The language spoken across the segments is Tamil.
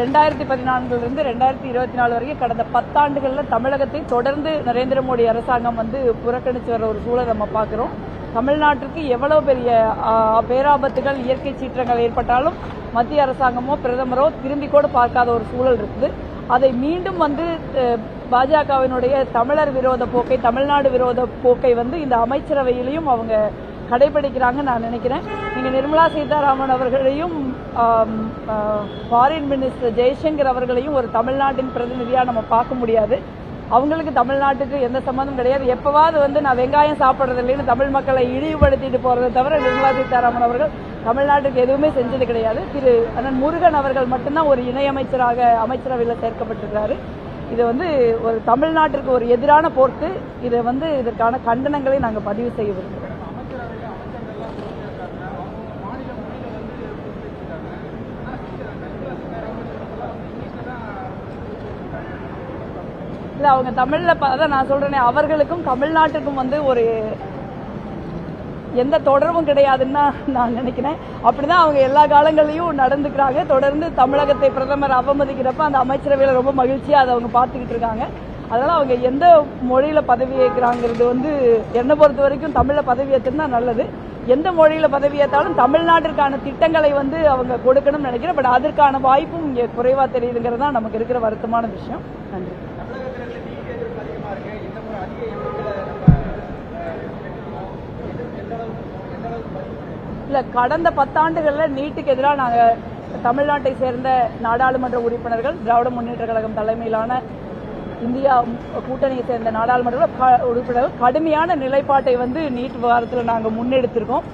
2014 2024 வரைக்கும் கடந்த 10 ஆண்டுகளில் தமிழகத்தை தொடர்ந்து நரேந்திர மோடி அரசாங்கம் புறக்கணிச்சு வர ஒரு சூழல் நம்ம பார்க்கிறோம். தமிழ்நாட்டிற்கு எவ்வளவு பெரிய பேராபத்துகள், இயற்கை சீற்றங்கள் ஏற்பட்டாலும் மத்திய அரசாங்கமோ பிரதமரோ திரும்பி கூட பார்க்காத ஒரு சூழல் இருக்குது. அதை மீண்டும் பாஜகவினுடைய தமிழர் விரோத போக்கை, தமிழ்நாடு விரோத போக்கை இந்த அமைச்சரவையிலையும் அவங்க கடைபிடிக்கிறாங்க நான் நினைக்கிறேன். நீங்க நிர்மலா சீதாராமன் அவர்களையும் ஃபாரின் மினிஸ்டர் ஜெய்சங்கர் அவர்களையும் ஒரு தமிழ்நாட்டின் பிரதிநிதியா நம்ம பார்க்க முடியாது. அவங்களுக்கு தமிழ்நாட்டுக்கு எந்த சம்பந்தம் கிடையாது. எப்பவாவது நான் வெங்காயம் சாப்பிட்றது இல்லைன்னு தமிழ் மக்களை இழிவுபடுத்திட்டு போறதை தவிர நிர்மலா சீதாராமன் அவர்கள் தமிழ்நாட்டுக்கு எதுவுமே செஞ்சது கிடையாது. திரு அண்ணன் முருகன் அவர்கள் மட்டும்தான் ஒரு இணையமைச்சராக அமைச்சரவையில் சேர்க்கப்பட்டிருக்கிறாரு. இது ஒரு தமிழ்நாட்டிற்கு ஒரு எதிரான போக்கு. இதை இதற்கான கண்டனங்களை நாங்கள் பதிவு செய்ய விரும்புகிறோம். இல்ல, அவங்க தமிழ்ல அதான் நான் சொல்றேனே, அவர்களுக்கும் தமிழ்நாட்டுக்கும் ஒரு எந்த தொடர்பும் கிடையாதுன்னு நான் நினைக்கிறேன். அப்படிதான் அவங்க எல்லா காலங்களையும் நடந்துக்கிறாங்க. தொடர்ந்து தமிழகத்தை பிரதமர் அவமதிக்கிறப்ப அந்த அமைச்சரவையில ரொம்ப மகிழ்ச்சியா அதை அவங்க பார்த்துக்கிட்டு இருக்காங்க. அதனால அவங்க எந்த மொழியில பதவி ஏற்கிறாங்கிறது என்னை பொறுத்த வரைக்கும் தமிழ்ல பதவி ஏற்றுனா நல்லது. எந்த மொழியில பதவி ஏற்றாலும் தமிழ்நாட்டிற்கான திட்டங்களை அவங்க கொடுக்கணும்னு நினைக்கிறேன். பட் அதற்கான வாய்ப்பும் இங்க குறைவா தெரியுதுங்கிறது தான் நமக்கு இருக்கிற வருத்தமான விஷயம். நன்றி. இல்ல, கடந்த 10 ஆண்டுகளில் நீட்டுக்கு எதிராக நாங்கள் தமிழ்நாட்டை சேர்ந்த நாடாளுமன்ற உறுப்பினர்கள், திராவிட முன்னேற்ற கழகம் தலைமையிலான இந்தியா கூட்டணியை சேர்ந்த நாடாளுமன்ற உறுப்பினர்கள் கடுமையான நிலைப்பாட்டை நீட் விவகாரத்தில் நாங்கள் முன்னெடுத்திருக்கோம்.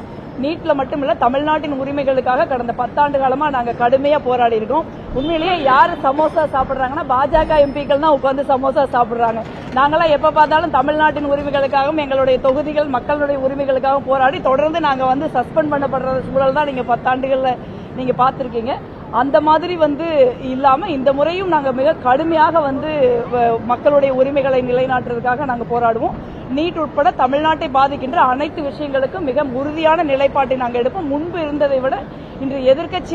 நீட்ல மட்டுமில்ல, தமிழ்நாட்டின் உரிமைகளுக்காக கடந்த 10 ஆண்டு காலமா நாங்க கடுமையா போராடி இருக்கோம். உண்மையிலேயே யாரு சமோசா சாப்பிடுறாங்கன்னா பாஜக எம்பிக்கள் தான் உட்கார்ந்து சமோசா சாப்பிடுறாங்க. நாங்களாம் எப்ப பார்த்தாலும் தமிழ்நாட்டின் உரிமைகளுக்காகவும் எங்களுடைய தொகுதிகள் மக்களுடைய உரிமைகளுக்காகவும் போராடி தொடர்ந்து நாங்க சஸ்பெண்ட் பண்ணப்படுற சூழல் தான் நீங்க 10 ஆண்டுகள்ல நீங்க பார்த்திருக்கீங்க. அந்த மாதிரி இல்லாம இந்த முறையும் நாங்க மிக கடுமையாக மக்களுடைய உரிமைகளை நிலைநாட்டுறதுக்காக நாங்க போராடுவோம். நீட் உட்பட தமிழ்நாட்டை பாதிக்கின்ற அனைத்து விஷயங்களுக்கும் மிக உறுதியான நிலைப்பாட்டை நாங்கள் எடுப்போம். முன்பு இருந்ததை விட இன்று எதிர்க்கட்சி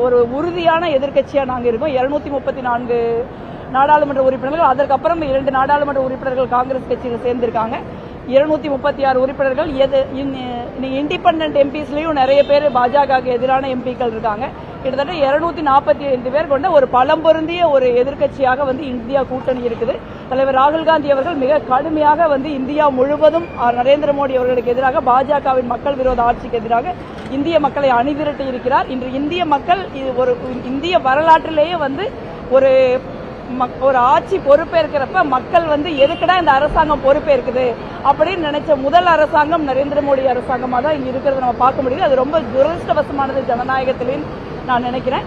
ஒரு உறுதியான எதிர்க்கட்சியா நாங்க இருக்கோம். 234 நாடாளுமன்ற உறுப்பினர்கள், அதற்கப்புறம் 2 நாடாளுமன்ற உறுப்பினர்கள் காங்கிரஸ் கட்சியில் சேர்ந்திருக்காங்க. 236 உறுப்பினர்கள். இண்டிபெண்டன்ட் எம்பிஸ்லயும் நிறைய பேர் பாஜகவுக்கு எதிரான எம்பிக்கள் இருக்காங்க. கிட்டத்தட்ட 245 பேர் கொண்ட ஒரு பலம் பொருந்திய ஒரு எதிர்க்கட்சியாக இந்தியா கூட்டணி இருக்குது. தலைவர் ராகுல் காந்தி அவர்கள் மிக கடுமையாக இந்தியா முழுவதும் நரேந்திர மோடி அவர்களுக்கு எதிராக, பாஜகவின் மக்கள் விரோத ஆட்சிக்கு எதிராக இந்திய மக்களை அணிதிரட்டி இருக்கிறார். இன்று இந்திய மக்கள் ஒரு இந்திய வரலாற்றிலேயே ஒரு ஆட்சி பொறுப்பேற்கிறப்ப மக்கள் எதுக்குடா இந்த அரசாங்கம் பொறுப்பேற்குது அப்படின்னு நினைச்ச முதல் அரசாங்கம் நரேந்திர மோடி அரசாங்கமா தான் இங்க இருக்கிறத நம்ம பார்க்க முடியுது. அது ரொம்ப துரதிருஷ்டவசமானது ஜனநாயகத்திலேன்னு நான் நினைக்கிறேன்.